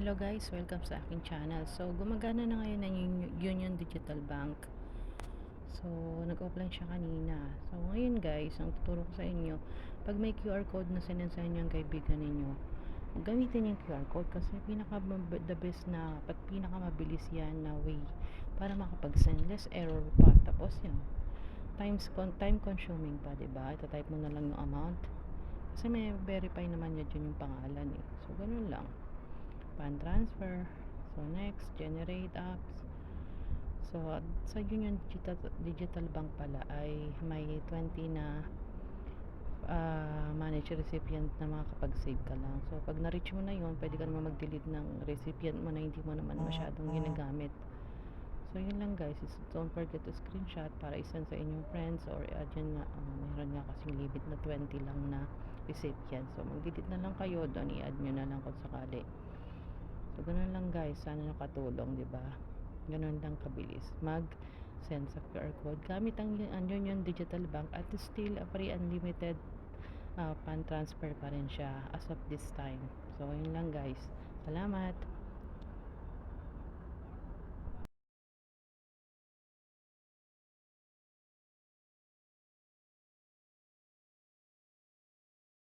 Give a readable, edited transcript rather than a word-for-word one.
Hello guys, welcome sa aking channel. So, gumagana na ngayon ng Union Digital Bank. So, nag-offline siya kanina. So, ngayon guys, ang tuturo ko sa inyo, pag may QR code na sinend sa inyo ang kaibigan ninyo, gamitin yung QR code kasi the best na, pinakamabilis yan na way para makapag-send. Less error pa. Tapos yan, time consuming pa, diba? Ito-type mo na lang yung amount. Kasi may verify naman yun yung pangalan eh. So, ganun lang. Pan transfer. So next, generate apps. So sa Union Digital Bank pala ay may 20 na manage recipient na makakapag-save ka lang. So pag na-reach mo na yun, pwede ka naman mag-delete ng recipient mo na hindi mo naman masyadong ginagamit. So yun lang guys, don't forget to screenshot para isend sa inyong friends or dyan nga, mayroon nga kasing limit na 20 lang na recipient. So mag-delete na lang kayo doon, i-add nyo na lang kung sakali. So, ganun lang guys. Sana nakatulong, di ba? Ganun lang kabilis. Mag-send sa QR code. Gamit ang Union Digital Bank at still a free unlimited pan transfer pa rin siya as of this time. So, yun lang guys. Salamat!